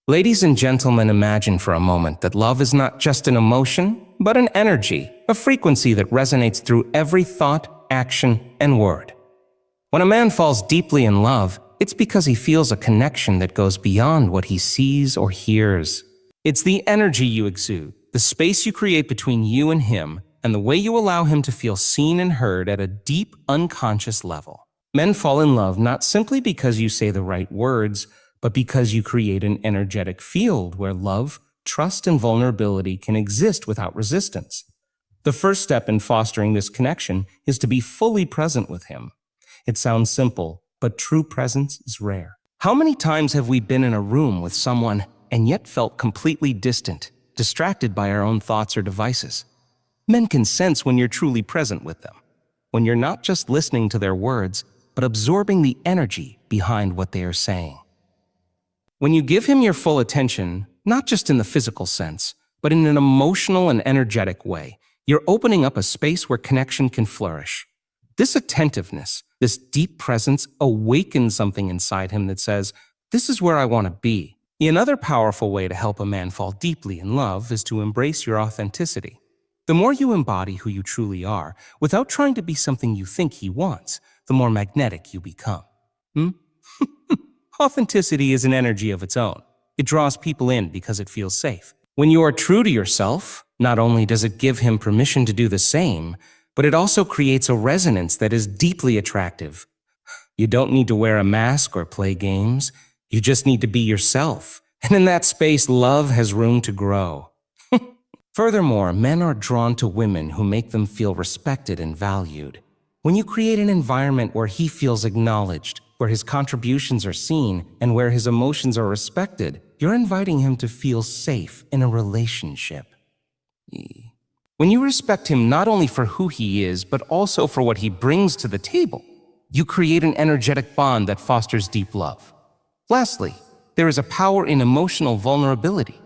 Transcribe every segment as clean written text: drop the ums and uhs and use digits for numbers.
Ladies and gentlemen, imagine for a moment that love is not just an emotion, but an energy, a frequency that resonates through every thought, action, and word. When a man falls deeply in love, it's because he feels a connection that goes beyond what he sees or hears. It's the energy you exude, the space you create between you and him, and the way you allow him to feel seen and heard at a deep, unconscious level. Men fall in love not simply because you say the right words, but because you create an energetic field where love, trust, and vulnerability can exist without resistance. The first step in fostering this connection is to be fully present with him. It sounds simple, but true presence is rare. How many times have we been in a room with someone and yet felt completely distant, distracted by our own thoughts or devices? Men can sense when you're truly present with them, when you're not just listening to their words, but absorbing the energy behind what they are saying. When you give him your full attention, not just in the physical sense, but in an emotional and energetic way, you're opening up a space where connection can flourish. This attentiveness, this deep presence awakens something inside him that says, "This is where I want to be." Another powerful way to help a man fall deeply in love is to embrace your authenticity. The more you embody who you truly are, without trying to be something you think he wants, the more magnetic you become. Authenticity is an energy of its own. It draws people in because it feels safe. When you are true to yourself, not only does it give him permission to do the same, but it also creates a resonance that is deeply attractive. You don't need to wear a mask or play games. You just need to be yourself. And in that space, love has room to grow. Furthermore, men are drawn to women who make them feel respected and valued. When you create an environment where he feels acknowledged, where his contributions are seen, and where his emotions are respected, you're inviting him to feel safe in a relationship. When you respect him not only for who he is, but also for what he brings to the table, you create an energetic bond that fosters deep love. Lastly, there is a power in emotional vulnerability.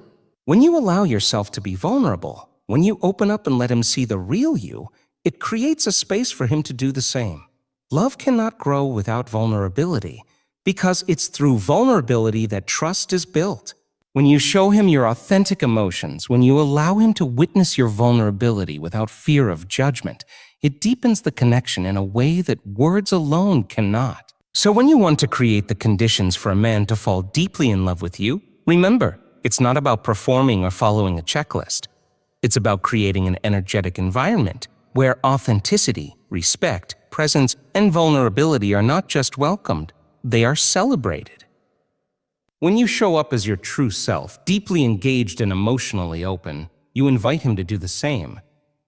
When you allow yourself to be vulnerable, when you open up and let him see the real you, it creates a space for him to do the same. Love cannot grow without vulnerability, because it's through vulnerability that trust is built. When you show him your authentic emotions, when you allow him to witness your vulnerability without fear of judgment, it deepens the connection in a way that words alone cannot. So when you want to create the conditions for a man to fall deeply in love with you, remember, it's not about performing or following a checklist. It's about creating an energetic environment where authenticity, respect, presence, and vulnerability are not just welcomed, they are celebrated. When you show up as your true self, deeply engaged and emotionally open, you invite him to do the same.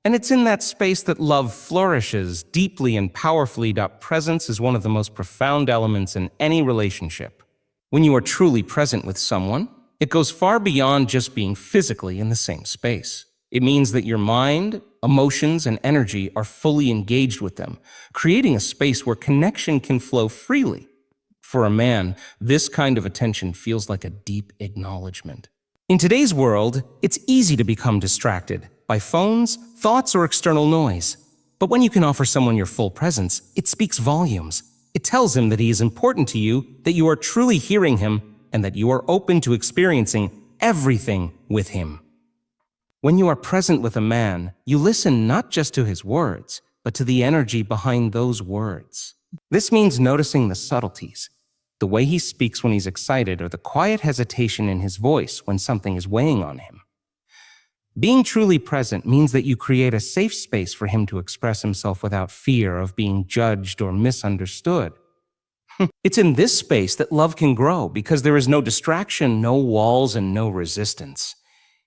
And it's in that space that love flourishes deeply and powerfully. Presence is one of the most profound elements in any relationship. When you are truly present with someone, it goes far beyond just being physically in the same space. It means that your mind, emotions, and energy are fully engaged with them, creating a space where connection can flow freely. For a man, this kind of attention feels like a deep acknowledgement. In today's world, it's easy to become distracted by phones, thoughts, or external noise. But when you can offer someone your full presence, it speaks volumes. It tells him that he is important to you, that you are truly hearing him, and that you are open to experiencing everything with him. When you are present with a man, you listen not just to his words, but to the energy behind those words. This means noticing the subtleties, the way he speaks when he's excited, or the quiet hesitation in his voice when something is weighing on him. Being truly present means that you create a safe space for him to express himself without fear of being judged or misunderstood. It's in this space that love can grow because there is no distraction, no walls, and no resistance.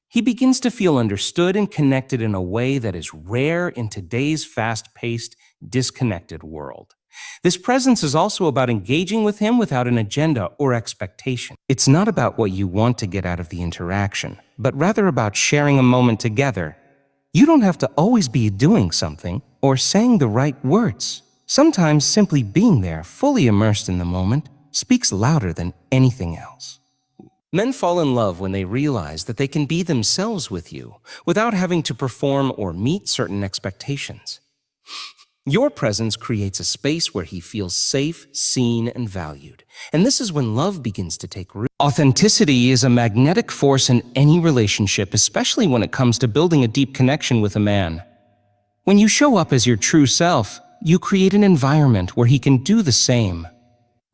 He begins to feel understood and connected in a way that is rare in today's fast-paced, disconnected world. This presence is also about engaging with him without an agenda or expectation. It's not about what you want to get out of the interaction, but rather about sharing a moment together. You don't have to always be doing something or saying the right words. Sometimes simply being there, fully immersed in the moment, speaks louder than anything else. Men fall in love when they realize that they can be themselves with you without having to perform or meet certain expectations. Your presence creates a space where he feels safe, seen, and valued. And this is when love begins to take root. Authenticity is a magnetic force in any relationship, especially when it comes to building a deep connection with a man. When you show up as your true self, you create an environment where he can do the same.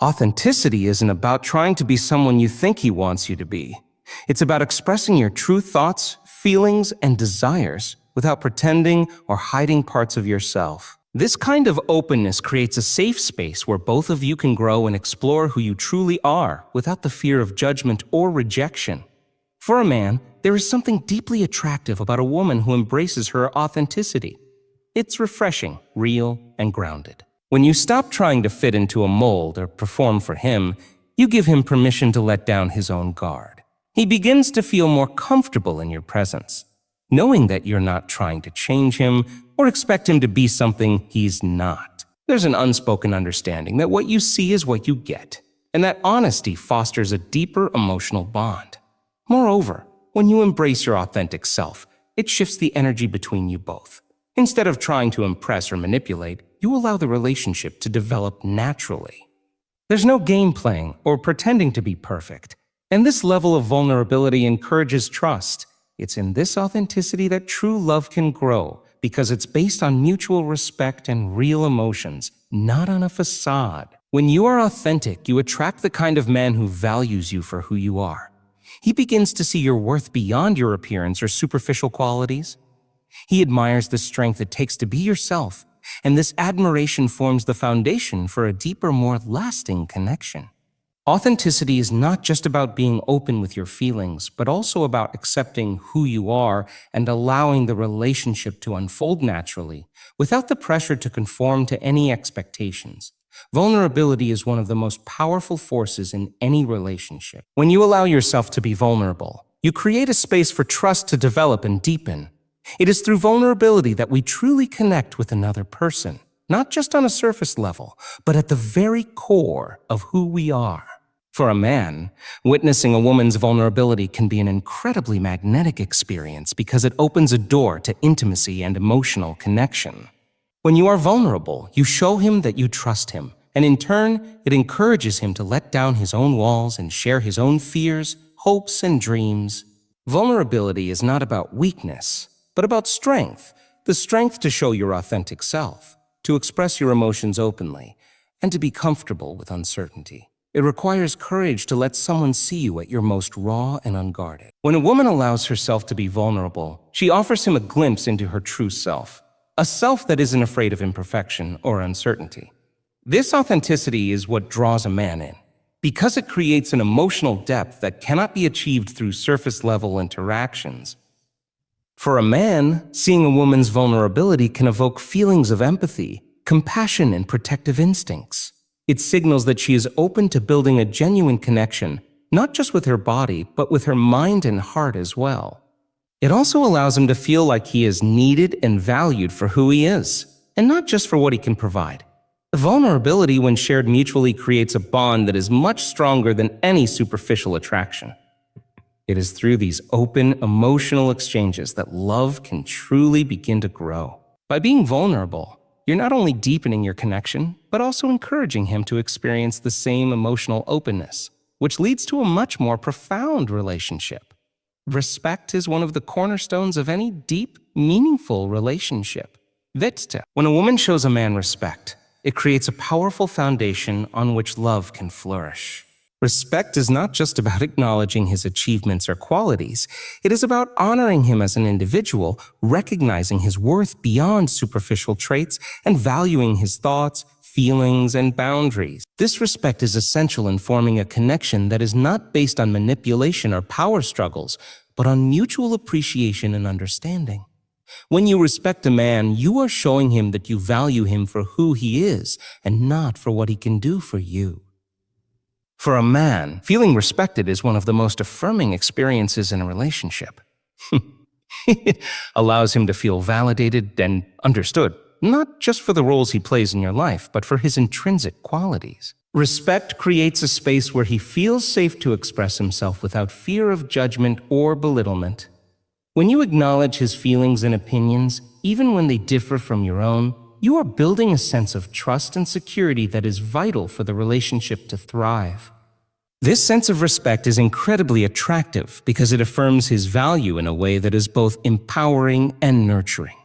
Authenticity isn't about trying to be someone you think he wants you to be. It's about expressing your true thoughts, feelings, and desires without pretending or hiding parts of yourself. This kind of openness creates a safe space where both of you can grow and explore who you truly are without the fear of judgment or rejection. For a man, there is something deeply attractive about a woman who embraces her authenticity. It's refreshing, real, and grounded. When you stop trying to fit into a mold or perform for him, you give him permission to let down his own guard. He begins to feel more comfortable in your presence, knowing that you're not trying to change him or expect him to be something he's not. There's an unspoken understanding that what you see is what you get, and that honesty fosters a deeper emotional bond. Moreover, when you embrace your authentic self, it shifts the energy between you both. Instead of trying to impress or manipulate, you allow the relationship to develop naturally. There's no game playing or pretending to be perfect, and this level of vulnerability encourages trust. It's in this authenticity that true love can grow, because it's based on mutual respect and real emotions, not on a facade. When you are authentic, you attract the kind of man who values you for who you are. He begins to see your worth beyond your appearance or superficial qualities. He admires the strength it takes to be yourself, and this admiration forms the foundation for a deeper, more lasting connection. Authenticity is not just about being open with your feelings, but also about accepting who you are and allowing the relationship to unfold naturally, without the pressure to conform to any expectations. Vulnerability is one of the most powerful forces in any relationship. When you allow yourself to be vulnerable, you create a space for trust to develop and deepen. It is through vulnerability that we truly connect with another person, not just on a surface level, but at the very core of who we are. For a man, witnessing a woman's vulnerability can be an incredibly magnetic experience because it opens a door to intimacy and emotional connection. When you are vulnerable, you show him that you trust him, and in turn, it encourages him to let down his own walls and share his own fears, hopes, and dreams. Vulnerability is not about weakness, but about strength, the strength to show your authentic self, to express your emotions openly, and to be comfortable with uncertainty. It requires courage to let someone see you at your most raw and unguarded. When a woman allows herself to be vulnerable, she offers him a glimpse into her true self, a self that isn't afraid of imperfection or uncertainty. This authenticity is what draws a man in, because it creates an emotional depth that cannot be achieved through surface-level interactions. For a man, seeing a woman's vulnerability can evoke feelings of empathy, compassion, and protective instincts. It signals that she is open to building a genuine connection, not just with her body, but with her mind and heart as well. It also allows him to feel like he is needed and valued for who he is, and not just for what he can provide. Vulnerability, when shared mutually, creates a bond that is much stronger than any superficial attraction. It is through these open, emotional exchanges that love can truly begin to grow. By being vulnerable, you're not only deepening your connection, but also encouraging him to experience the same emotional openness, which leads to a much more profound relationship. Respect is one of the cornerstones of any deep, meaningful relationship. Witzte. When a woman shows a man respect, it creates a powerful foundation on which love can flourish. Respect is not just about acknowledging his achievements or qualities. It is about honoring him as an individual, recognizing his worth beyond superficial traits, and valuing his thoughts, feelings, and boundaries. This respect is essential in forming a connection that is not based on manipulation or power struggles, but on mutual appreciation and understanding. When you respect a man, you are showing him that you value him for who he is and not for what he can do for you. For a man, feeling respected is one of the most affirming experiences in a relationship. It allows him to feel validated and understood, not just for the roles he plays in your life, but for his intrinsic qualities. Respect creates a space where he feels safe to express himself without fear of judgment or belittlement. When you acknowledge his feelings and opinions, even when they differ from your own, you are building a sense of trust and security that is vital for the relationship to thrive. This sense of respect is incredibly attractive because it affirms his value in a way that is both empowering and nurturing.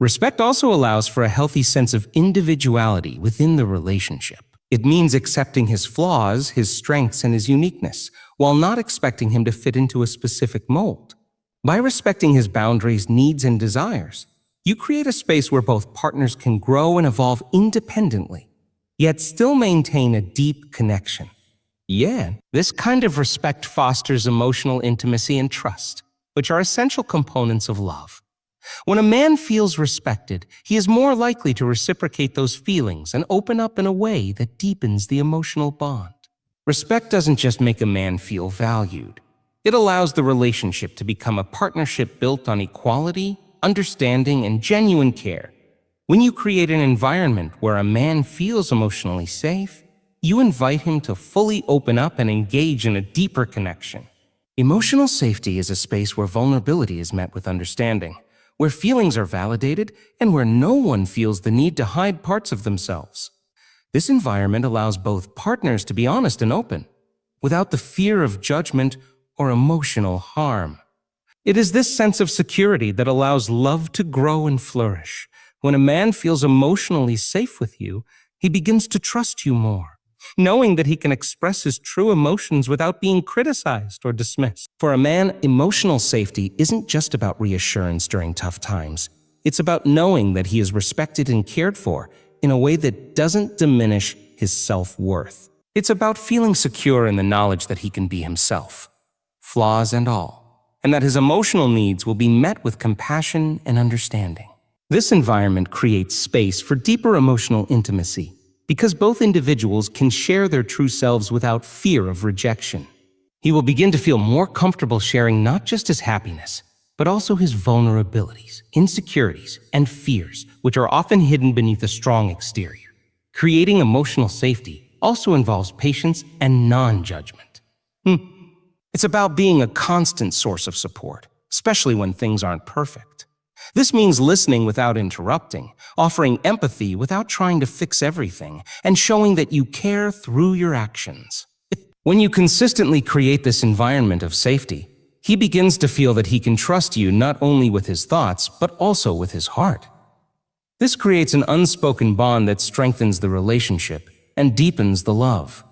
Respect also allows for a healthy sense of individuality within the relationship. It means accepting his flaws, his strengths, and his uniqueness, while not expecting him to fit into a specific mold. By respecting his boundaries, needs, and desires, you create a space where both partners can grow and evolve independently, yet still maintain a deep connection. This kind of respect fosters emotional intimacy and trust, which are essential components of love. When a man feels respected, he is more likely to reciprocate those feelings and open up in a way that deepens the emotional bond. Respect doesn't just make a man feel valued. It allows the relationship to become a partnership built on equality, understanding, and genuine care. When you create an environment where a man feels emotionally safe, you invite him to fully open up and engage in a deeper connection. Emotional safety is a space where vulnerability is met with understanding, where feelings are validated, and where no one feels the need to hide parts of themselves. This environment allows both partners to be honest and open, without the fear of judgment or emotional harm. It is this sense of security that allows love to grow and flourish. When a man feels emotionally safe with you, he begins to trust you more, knowing that he can express his true emotions without being criticized or dismissed. For a man, emotional safety isn't just about reassurance during tough times. It's about knowing that he is respected and cared for in a way that doesn't diminish his self-worth. It's about feeling secure in the knowledge that he can be himself, flaws and all, and that his emotional needs will be met with compassion and understanding. This environment creates space for deeper emotional intimacy, because both individuals can share their true selves without fear of rejection. He will begin to feel more comfortable sharing not just his happiness, but also his vulnerabilities, insecurities, and fears, which are often hidden beneath a strong exterior. Creating emotional safety also involves patience and non-judgment. It's about being a constant source of support, especially when things aren't perfect. This means listening without interrupting, offering empathy without trying to fix everything, and showing that you care through your actions. When you consistently create this environment of safety, he begins to feel that he can trust you not only with his thoughts, but also with his heart. This creates an unspoken bond that strengthens the relationship and deepens the love.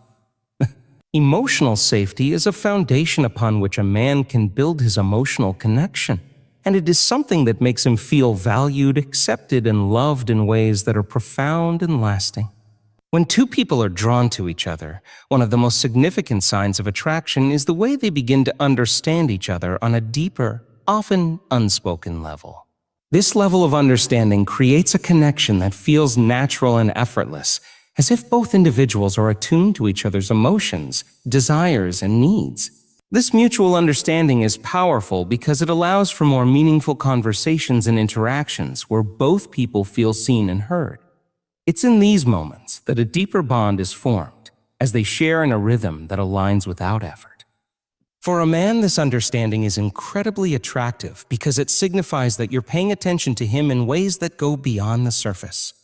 Emotional safety is a foundation upon which a man can build his emotional connection. And it is something that makes him feel valued, accepted, and loved in ways that are profound and lasting. When two people are drawn to each other, one of the most significant signs of attraction is the way they begin to understand each other on a deeper, often unspoken level. This level of understanding creates a connection that feels natural and effortless, as if both individuals are attuned to each other's emotions, desires, and needs. This mutual understanding is powerful because it allows for more meaningful conversations and interactions where both people feel seen and heard. It's in these moments that a deeper bond is formed, as they share in a rhythm that aligns without effort. For a man, this understanding is incredibly attractive because it signifies that you're paying attention to him in ways that go beyond the surface.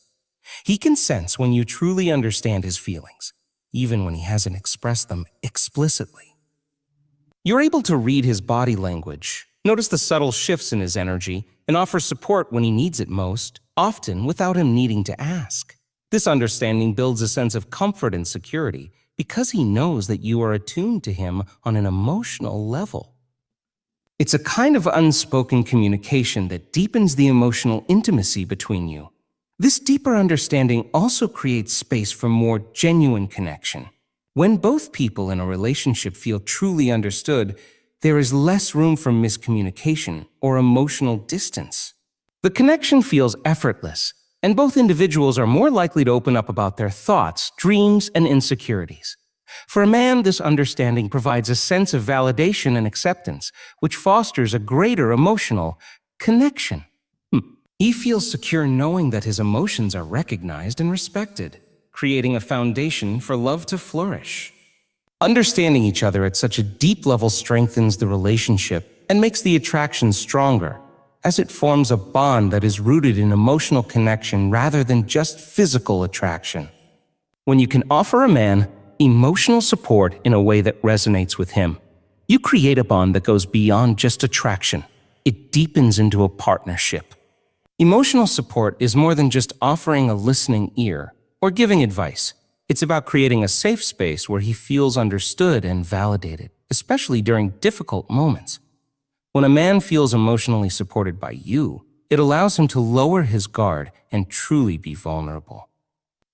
He can sense when you truly understand his feelings, even when he hasn't expressed them explicitly. You're able to read his body language, notice the subtle shifts in his energy, and offer support when he needs it most, often without him needing to ask. This understanding builds a sense of comfort and security because he knows that you are attuned to him on an emotional level. It's a kind of unspoken communication that deepens the emotional intimacy between you. This deeper understanding also creates space for more genuine connection. When both people in a relationship feel truly understood, there is less room for miscommunication or emotional distance. The connection feels effortless, and both individuals are more likely to open up about their thoughts, dreams, and insecurities. For a man, this understanding provides a sense of validation and acceptance, which fosters a greater emotional connection. He feels secure knowing that his emotions are recognized and respected, creating a foundation for love to flourish. Understanding each other at such a deep level strengthens the relationship and makes the attraction stronger. as it forms a bond that is rooted in emotional connection rather than just physical attraction. When you can offer a man emotional support in a way that resonates with him, you create a bond that goes beyond just attraction. It deepens into a partnership. Emotional support is more than just offering a listening ear or giving advice. It's about creating a safe space where he feels understood and validated, especially during difficult moments. When a man feels emotionally supported by you, it allows him to lower his guard and truly be vulnerable.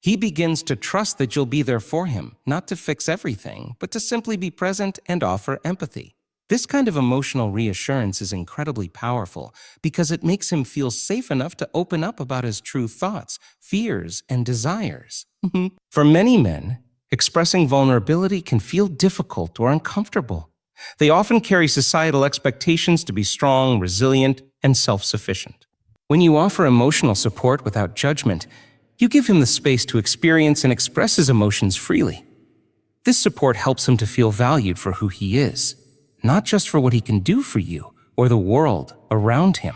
He begins to trust that you'll be there for him, not to fix everything, but to simply be present and offer empathy. This kind of emotional reassurance is incredibly powerful because it makes him feel safe enough to open up about his true thoughts, fears, and desires. For many men, expressing vulnerability can feel difficult or uncomfortable. They often carry societal expectations to be strong, resilient, and self-sufficient. When you offer emotional support without judgment, you give him the space to experience and express his emotions freely. This support helps him to feel valued for who he is, not just for what he can do for you or the world around him.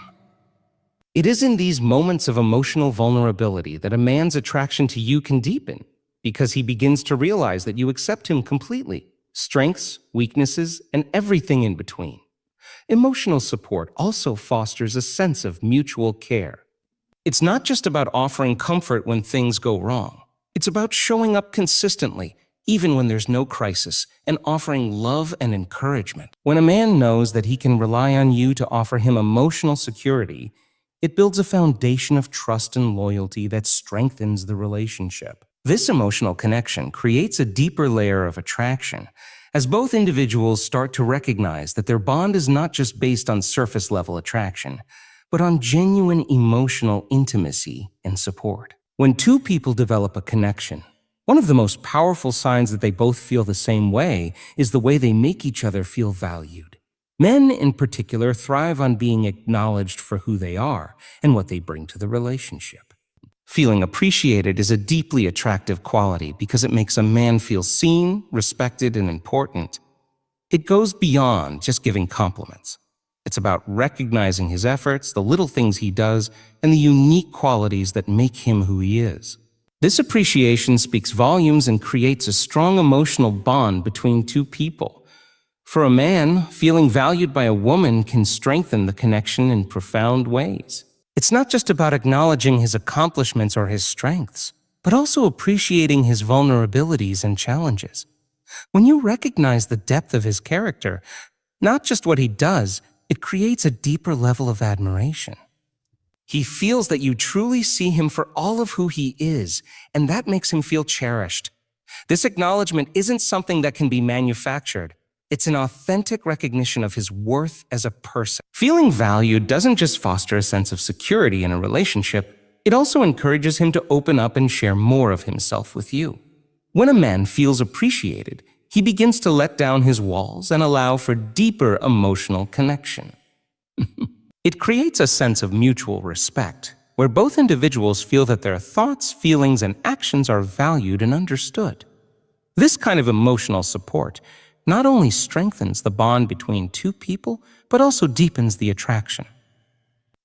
It is in these moments of emotional vulnerability that a man's attraction to you can deepen, because he begins to realize that you accept him completely, strengths, weaknesses, and everything in between. Emotional support also fosters a sense of mutual care. It's not just about offering comfort when things go wrong. It's about showing up consistently, even when there's no crisis, and offering love and encouragement. When a man knows that he can rely on you to offer him emotional security, it builds a foundation of trust and loyalty that strengthens the relationship. This emotional connection creates a deeper layer of attraction, as both individuals start to recognize that their bond is not just based on surface-level attraction, but on genuine emotional intimacy and support. When two people develop a connection, one of the most powerful signs that they both feel the same way is the way they make each other feel valued. Men, in particular, thrive on being acknowledged for who they are and what they bring to the relationship. Feeling appreciated is a deeply attractive quality because it makes a man feel seen, respected, and important. It goes beyond just giving compliments. It's about recognizing his efforts, the little things he does, and the unique qualities that make him who he is. This appreciation speaks volumes and creates a strong emotional bond between two people. For a man, feeling valued by a woman can strengthen the connection in profound ways. It's not just about acknowledging his accomplishments or his strengths, but also appreciating his vulnerabilities and challenges. When you recognize the depth of his character, not just what he does, it creates a deeper level of admiration. He feels that you truly see him for all of who he is, and that makes him feel cherished. This acknowledgement isn't something that can be manufactured. It's an authentic recognition of his worth as a person. Feeling valued doesn't just foster a sense of security in a relationship, it also encourages him to open up and share more of himself with you. When a man feels appreciated, he begins to let down his walls and allow for deeper emotional connection. It creates a sense of mutual respect, where both individuals feel that their thoughts, feelings, and actions are valued and understood. This kind of emotional support not only strengthens the bond between two people, but also deepens the attraction.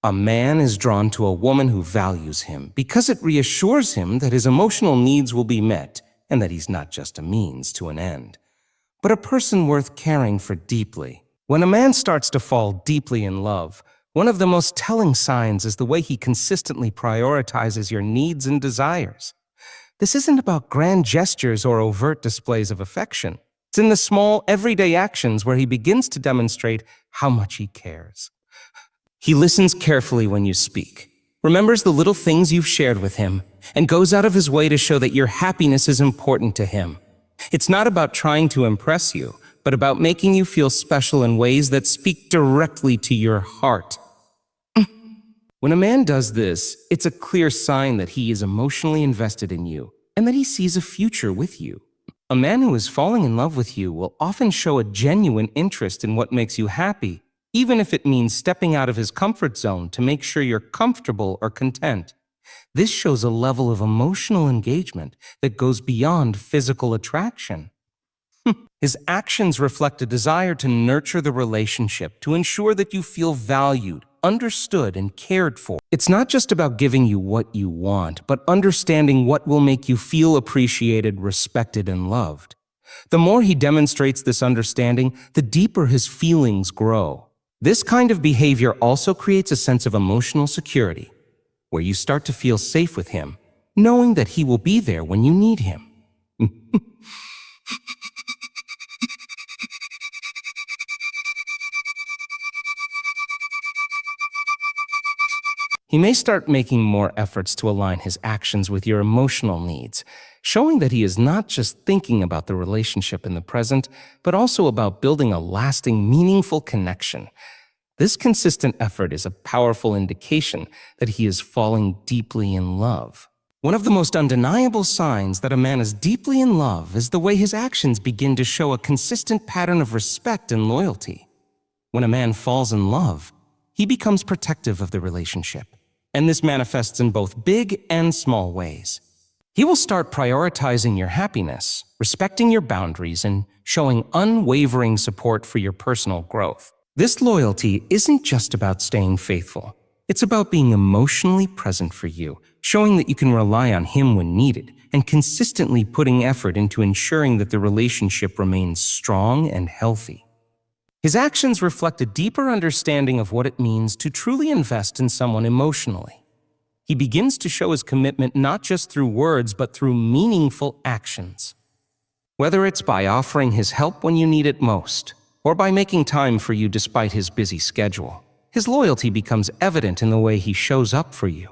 A man is drawn to a woman who values him because it reassures him that his emotional needs will be met and that he's not just a means to an end, but a person worth caring for deeply. When a man starts to fall deeply in love, one of the most telling signs is the way he consistently prioritizes your needs and desires. This isn't about grand gestures or overt displays of affection. It's in the small, everyday actions where he begins to demonstrate how much he cares. He listens carefully when you speak, remembers the little things you've shared with him, and goes out of his way to show that your happiness is important to him. It's not about trying to impress you, but about making you feel special in ways that speak directly to your heart. When a man does this, it's a clear sign that he is emotionally invested in you and that he sees a future with you. A man who is falling in love with you will often show a genuine interest in what makes you happy, even if it means stepping out of his comfort zone to make sure you're comfortable or content. This shows a level of emotional engagement that goes beyond physical attraction. His actions reflect a desire to nurture the relationship, to ensure that you feel valued, understood and cared for. It's not just about giving you what you want, but understanding what will make you feel appreciated, respected, and loved. The more he demonstrates this understanding, the deeper his feelings grow. This kind of behavior also creates a sense of emotional security, where you start to feel safe with him, knowing that he will be there when you need him. He may start making more efforts to align his actions with your emotional needs, showing that he is not just thinking about the relationship in the present, but also about building a lasting, meaningful connection. This consistent effort is a powerful indication that he is falling deeply in love. One of the most undeniable signs that a man is deeply in love is the way his actions begin to show a consistent pattern of respect and loyalty. When a man falls in love, he becomes protective of the relationship, and this manifests in both big and small ways. He will start prioritizing your happiness, respecting your boundaries, and showing unwavering support for your personal growth. This loyalty isn't just about staying faithful. It's about being emotionally present for you, showing that you can rely on him when needed, and consistently putting effort into ensuring that the relationship remains strong and healthy. His actions reflect a deeper understanding of what it means to truly invest in someone emotionally. He begins to show his commitment not just through words, but through meaningful actions. Whether it's by offering his help when you need it most, or by making time for you despite his busy schedule, his loyalty becomes evident in the way he shows up for you.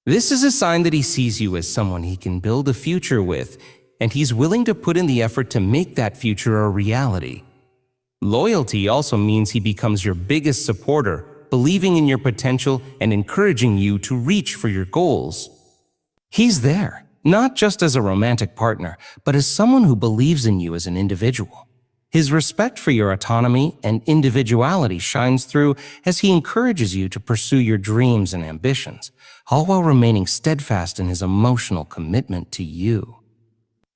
This is a sign that he sees you as someone he can build a future with, and he's willing to put in the effort to make that future a reality. Loyalty also means he becomes your biggest supporter, believing in your potential and encouraging you to reach for your goals. He's there, not just as a romantic partner, but as someone who believes in you as an individual. His respect for your autonomy and individuality shines through as he encourages you to pursue your dreams and ambitions, all while remaining steadfast in his emotional commitment to you.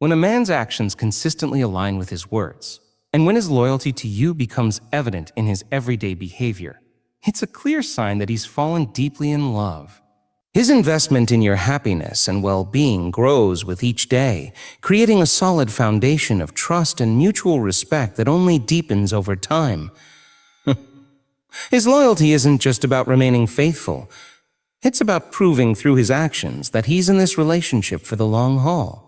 When a man's actions consistently align with his words, and when his loyalty to you becomes evident in his everyday behavior, it's a clear sign that he's fallen deeply in love. His investment in your happiness and well-being grows with each day, creating a solid foundation of trust and mutual respect that only deepens over time. His loyalty isn't just about remaining faithful. It's about proving through his actions that he's in this relationship for the long haul.